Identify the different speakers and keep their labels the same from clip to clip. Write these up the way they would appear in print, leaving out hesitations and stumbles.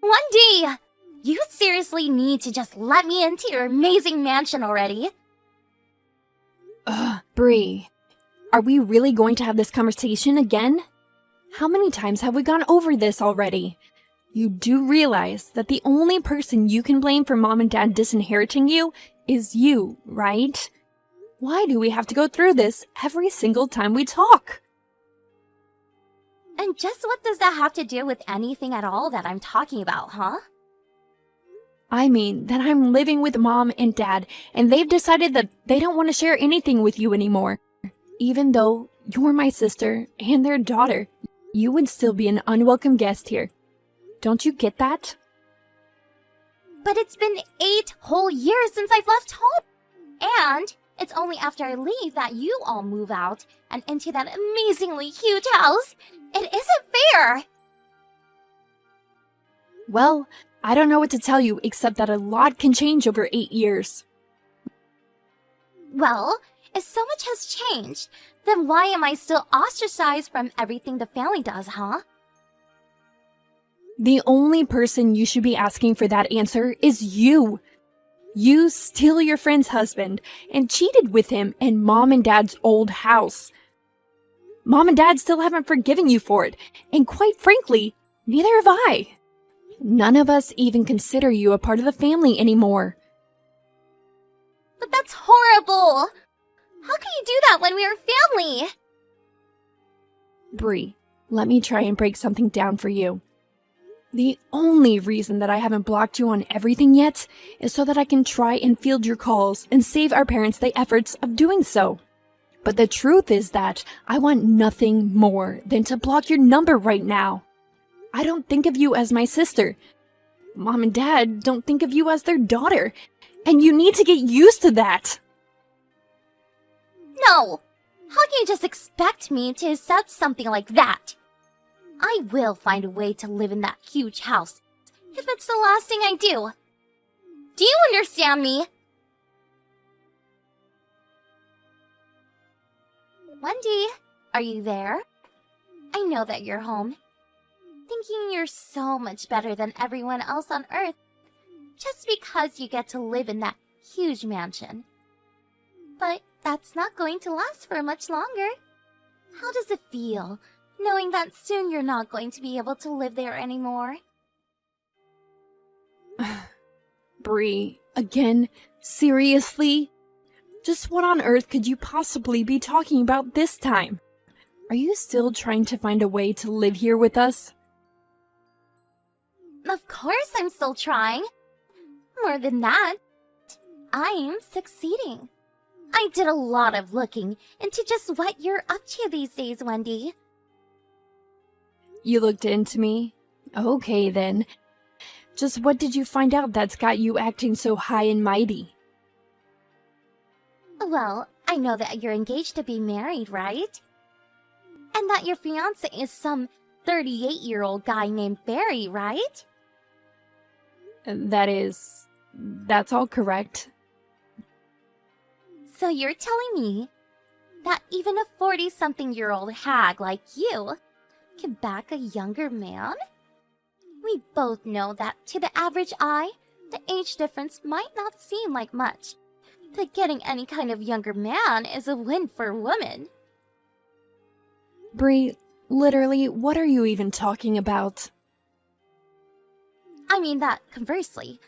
Speaker 1: Wendy! You seriously need to just let me into your amazing mansion already.
Speaker 2: Bree, are we really going to have this conversation again? How many times have we gone over this already? You do realize that the only person you can blame for Mom and Dad disinheriting you is you, right? Why do we have to go through this every single time we talk?
Speaker 1: And just what does that have to do with anything at all that I'm talking about, huh?
Speaker 2: I mean that I'm living with Mom and Dad, and they've decided that they don't want to share anything with you anymore. Even though you're my sister and their daughter, you would still be an unwelcome guest here. Don't you get that?
Speaker 1: But it's been 8 whole years since I've left home. And it's only after I leave that you all move out and into that amazingly huge house. It isn't fair.
Speaker 2: Well, I don't know what to tell you except that a lot can change over 8 years.
Speaker 1: Well, if so much has changed, then why am I still ostracized from everything the family does, huh?
Speaker 2: The only person you should be asking for that answer is you. You steal your friend's husband and cheated with him in Mom and Dad's old house. Mom and Dad still haven't forgiven you for it, and quite frankly, neither have I. None of us even consider you a part of the family anymore.
Speaker 1: But that's horrible! How can you do that when we are family?
Speaker 2: Bree, let me try and break something down for you. The only reason that I haven't blocked you on everything yet is so that I can try and field your calls and save our parents the efforts of doing so. But the truth is that I want nothing more than to block your number right now. I don't think of you as my sister. Mom and Dad don't think of you as their daughter, and you need to get used to that.
Speaker 1: No! How can you just expect me to accept something like that? I will find a way to live in that huge house, if it's the last thing I do. Do you understand me? Wendy, are you there? I know that you're home. Thinking you're so much better than everyone else on Earth, just because you get to live in that huge mansion. But that's not going to last for much longer. How does it feel, knowing that soon you're not going to be able to live there anymore?
Speaker 2: Bree, again? Seriously? Just what on earth could you possibly be talking about this time? Are you still trying to find a way to live here with us?
Speaker 1: Of course I'm still trying. More than that, I'm succeeding. I did a lot of looking into just what you're up to these days, Wendy.
Speaker 2: You looked into me? Okay then. Just what did you find out that's got you acting so high and mighty?
Speaker 1: Well, I know that you're engaged to be married, right? And that your fiancé is some 38-year-old guy named Barry, right?
Speaker 2: That's all correct.
Speaker 1: So you're telling me that even a 40-something-year-old hag like you can back a younger man? We both know that to the average eye, the age difference might not seem like much, but getting any kind of younger man is a win for a woman.
Speaker 2: Bree, literally, what are you even talking about?
Speaker 1: I mean that, conversely,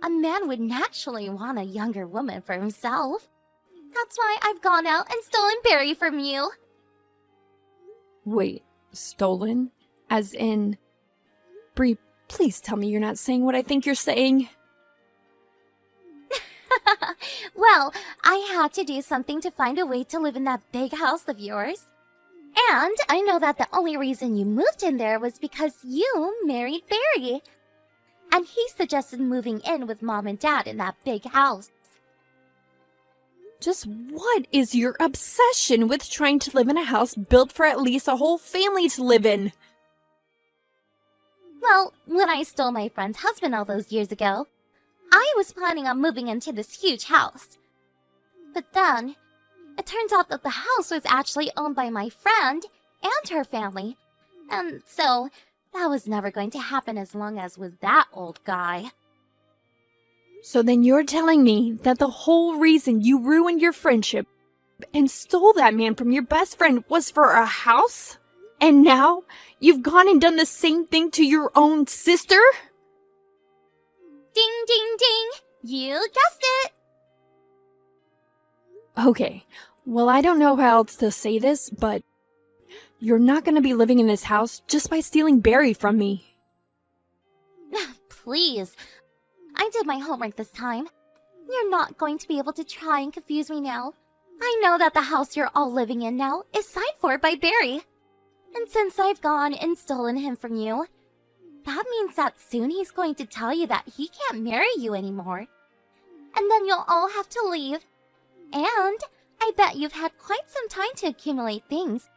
Speaker 1: a man would naturally want a younger woman for himself. That's why I've gone out and stolen Barry from you.
Speaker 2: Wait, stolen? As in... Bree, please tell me you're not saying what I think you're saying.
Speaker 1: Well, I had to do something to find a way to live in that big house of yours. And I know that the only reason you moved in there was because you married Barry. And he suggested moving in with Mom and Dad in that big house.
Speaker 2: Just what is your obsession with trying to live in a house built for at least a whole family to live in?
Speaker 1: Well, when I stole my friend's husband all those years ago, I was planning on moving into this huge house. But then, it turns out that the house was actually owned by my friend and her family. And so, That was never going to happen as long as with that old guy.
Speaker 2: So then you're telling me that the whole reason you ruined your friendship and stole that man from your best friend was for a house? And now you've gone and done the same thing to your own sister?
Speaker 1: Ding, ding, ding! You guessed it!
Speaker 2: Okay, well, I don't know how else to say this, but you're not going to be living in this house just by stealing Barry from me.
Speaker 1: Please. I did my homework this time. You're not going to be able to try and confuse me now. I know that the house you're all living in now is signed for by Barry. And since I've gone and stolen him from you, that means that soon he's going to tell you that he can't marry you anymore. And then you'll all have to leave. And I bet you've had quite some time to accumulate things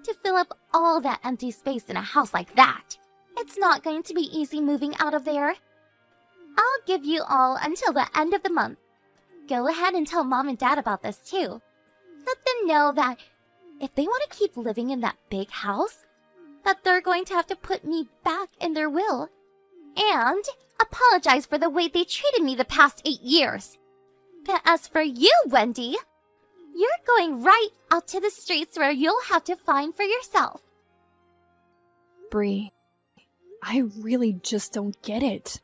Speaker 1: to fill up all that empty space in a house like that. It's not going to be easy moving out of there. I'll give you all until the end of the month. Go ahead and tell Mom and Dad about this too. Let them know that if they want to keep living in that big house, that they're going to have to put me back in their will. And apologize for the way they treated me the past 8 years. But as for you, Wendy, you're going right out to the streets where you'll have to find for yourself.
Speaker 2: Bree, I really just don't get it.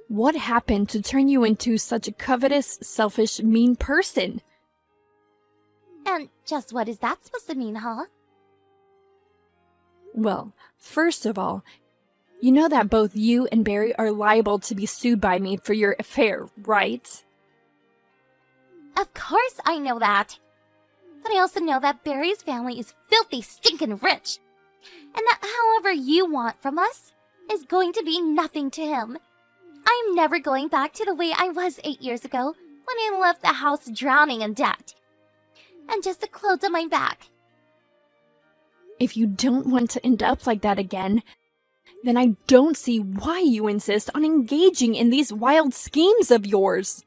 Speaker 2: What happened to turn you into such a covetous, selfish, mean person?
Speaker 1: And just what is that supposed to mean, huh?
Speaker 2: Well, first of all, you know that both you and Barry are liable to be sued by me for your affair, right?
Speaker 1: Of course I know that. But I also know that Barry's family is filthy, stinking rich. And that however you want from us is going to be nothing to him. I'm never going back to the way I was 8 years ago when I left the house drowning in debt. And just the clothes on my back.
Speaker 2: If you don't want to end up like that again, then I don't see why you insist on engaging in these wild schemes of yours.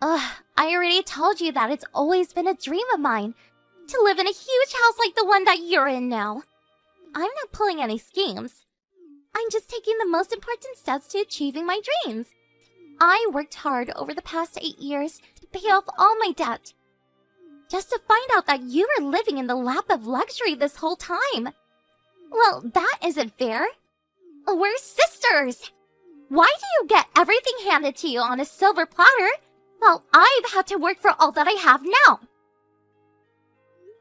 Speaker 1: Ugh, I already told you that it's always been a dream of mine to live in a huge house like the one that you're in now. I'm not pulling any schemes. I'm just taking the most important steps to achieving my dreams. I worked hard over the past 8 years to pay off all my debt. Just to find out that you were living in the lap of luxury this whole time. Well, that isn't fair. We're sisters. Why do you get everything handed to you on a silver platter while I've had to work for all that I have now?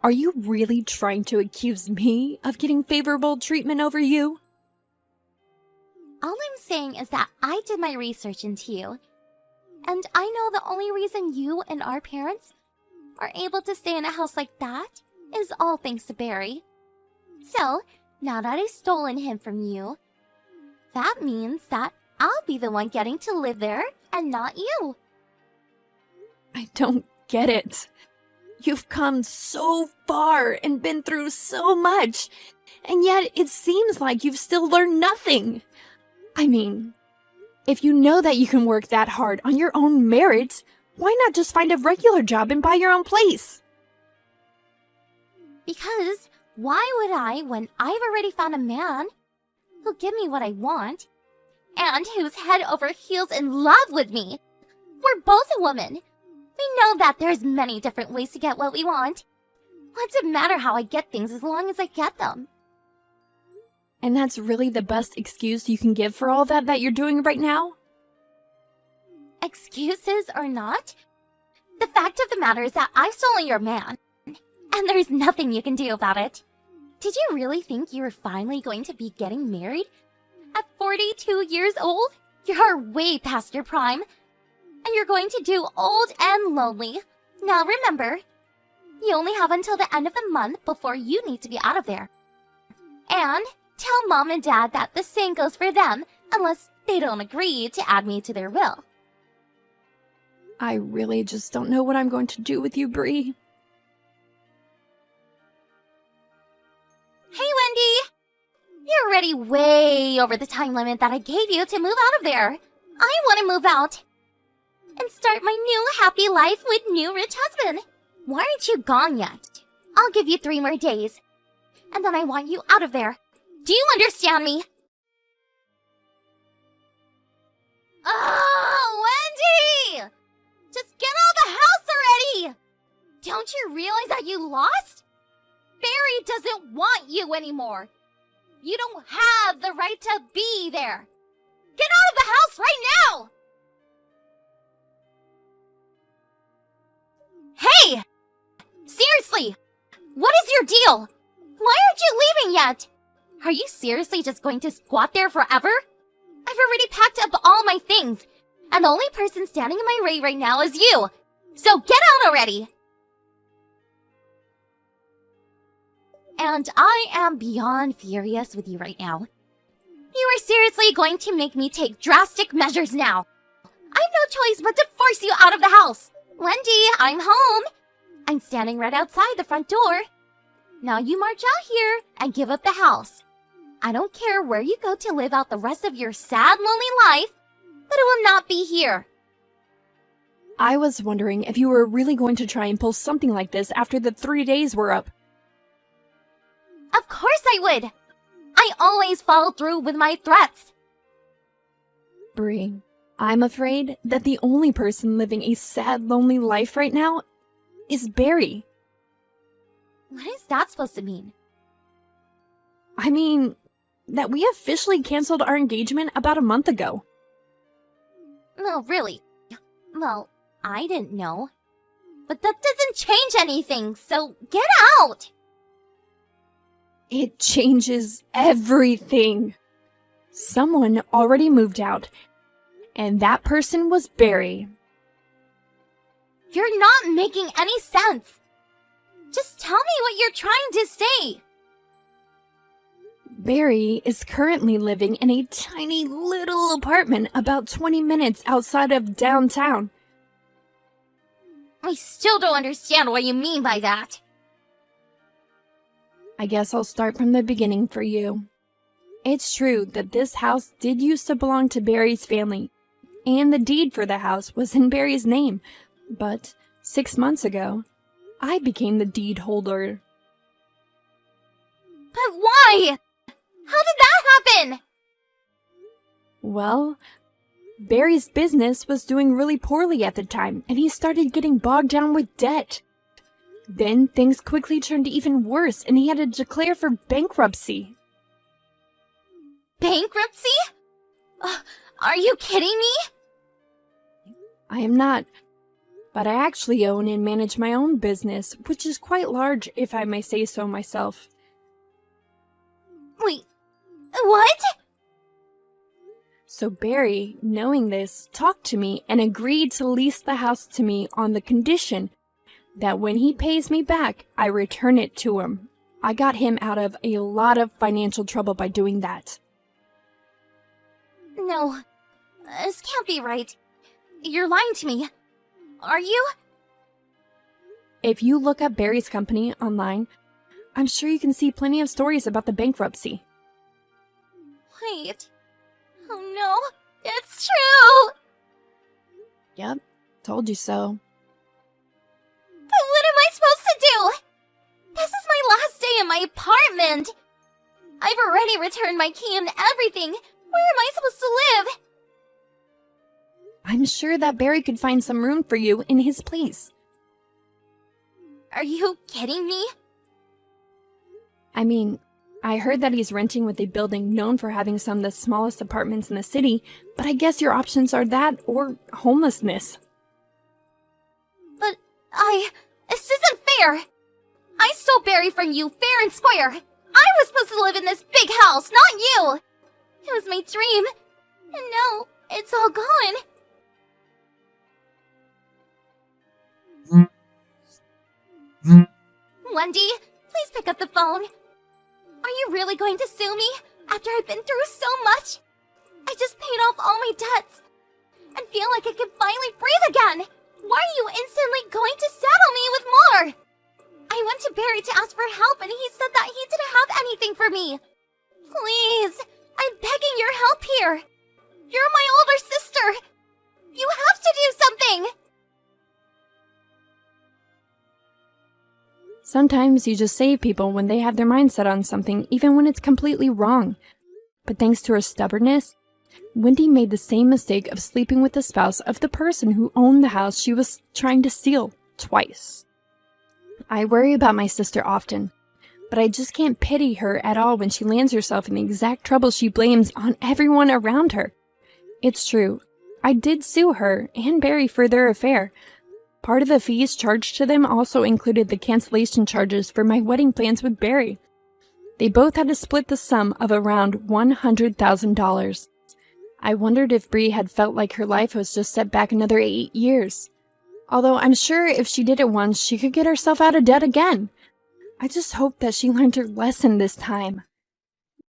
Speaker 2: Are you really trying to accuse me of getting favorable treatment over you?
Speaker 1: All I'm saying is that I did my research into you. And I know the only reason you and our parents are able to stay in a house like that is all thanks to Barry. So, now that I've stolen him from you, that means that I'll be the one getting to live there and not you.
Speaker 2: I don't get it. You've come so far and been through so much, and yet it seems like you've still learned nothing. I mean, if you know that you can work that hard on your own merit, why not just find a regular job and buy your own place?
Speaker 1: Because why would I when I've already found a man who'll give me what I want and who's head over heels in love with me? We're both a woman. We know that there's many different ways to get what we want. What's it matter how I get things as long as I get them?
Speaker 2: And that's really the best excuse you can give for all that you're doing right now?
Speaker 1: Excuses or not, the fact of the matter is that I've stolen your man, and there's nothing you can do about it. Did you really think you were finally going to be getting married? At 42 years old? You're way past your prime, and you're going to do old and lonely. Now remember, you only have until the end of the month before you need to be out of there. And tell Mom and Dad that the same goes for them, unless they don't agree to add me to their will.
Speaker 2: I really just don't know what I'm going to do with you, Bree.
Speaker 1: Hey, Wendy! You're already way over the time limit that I gave you to move out of there. I want to move out and start my new happy life with new rich husband. Why aren't you gone yet? I'll give you 3 more days. And then I want you out of there. Do you understand me? Oh, Wendy! Just get out of the house already! Don't you realize that you lost? Barry doesn't want you anymore. You don't have the right to be there. Get out of the house right now! Hey! Seriously! What is your deal? Why aren't you leaving yet? Are you seriously just going to squat there forever? I've already packed up all my things, and the only person standing in my way right now is you. So get out already! And I am beyond furious with you right now. You are seriously going to make me take drastic measures now. I have no choice but to force you out of the house. Wendy, I'm home. I'm standing right outside the front door. Now you march out here and give up the house. I don't care where you go to live out the rest of your sad, lonely life, but it will not be here.
Speaker 2: I was wondering if you were really going to try and pull something like this after the 3 days were up.
Speaker 1: Of course I would. I always follow through with my threats.
Speaker 2: Bree, I'm afraid that the only person living a sad, lonely life right now is Barry.
Speaker 1: What is that supposed to mean?
Speaker 2: I mean, that we officially canceled our engagement about a month ago.
Speaker 1: No, really. Well, I didn't know. But that doesn't change anything, so get out!
Speaker 2: It changes everything. Someone already moved out, and that person was Barry.
Speaker 1: You're not making any sense. Just tell me what you're trying to say.
Speaker 2: Barry is currently living in a tiny little apartment about 20 minutes outside of downtown.
Speaker 1: I still don't understand what you mean by that.
Speaker 2: I guess I'll start from the beginning for you. It's true that this house did used to belong to Barry's family, and the deed for the house was in Barry's name, but 6 months ago, I became the deed holder.
Speaker 1: But why? How did that happen?
Speaker 2: Well, Barry's business was doing really poorly at the time, and he started getting bogged down with debt. Then things quickly turned even worse, and he had to declare for bankruptcy.
Speaker 1: Bankruptcy? Are you kidding me?
Speaker 2: I am not, but I actually own and manage my own business, which is quite large, if I may say so myself.
Speaker 1: Wait, what?
Speaker 2: So Barry, knowing this, talked to me and agreed to lease the house to me on the condition that when he pays me back, I return it to him. I got him out of a lot of financial trouble by doing that.
Speaker 1: No, this can't be right. You're lying to me. Are you?
Speaker 2: If you look up Barry's company online, I'm sure you can see plenty of stories about the bankruptcy.
Speaker 1: Wait. Oh no, it's true!
Speaker 2: Yep, told you so.
Speaker 1: But what am I supposed to do? This is my last day in my apartment! I've already returned my key and everything. Where am I supposed to live?
Speaker 2: I'm sure that Barry could find some room for you in his place.
Speaker 1: Are you kidding me?
Speaker 2: I mean, I heard that he's renting with a building known for having some of the smallest apartments in the city, but I guess your options are that or homelessness.
Speaker 1: But this isn't fair! I stole Barry from you fair and square! I was supposed to live in this big house, not you! It was my dream, and now it's all gone. Wendy, please pick up the phone. Are you really going to sue me after I've been through so much? I just paid off all my debts and feel like I can finally breathe again. Why are you instantly going to saddle me with more? I went to Barry to ask for help and he said that he didn't have anything for me. Please, I'm begging your help here. You're my older sister. You have to do something.
Speaker 2: Sometimes you just save people when they have their mind set on something, even when it's completely wrong. But thanks to her stubbornness, Wendy made the same mistake of sleeping with the spouse of the person who owned the house she was trying to steal twice. I worry about my sister often, but I just can't pity her at all when she lands herself in the exact trouble she blames on everyone around her. It's true, I did sue her and Barry for their affair. Part of the fees charged to them also included the cancellation charges for my wedding plans with Barry. They both had to split the sum of around $100,000. I wondered if Bree had felt like her life was just set back another 8 years. Although I'm sure if she did it once, she could get herself out of debt again. I just hope that she learned her lesson this time.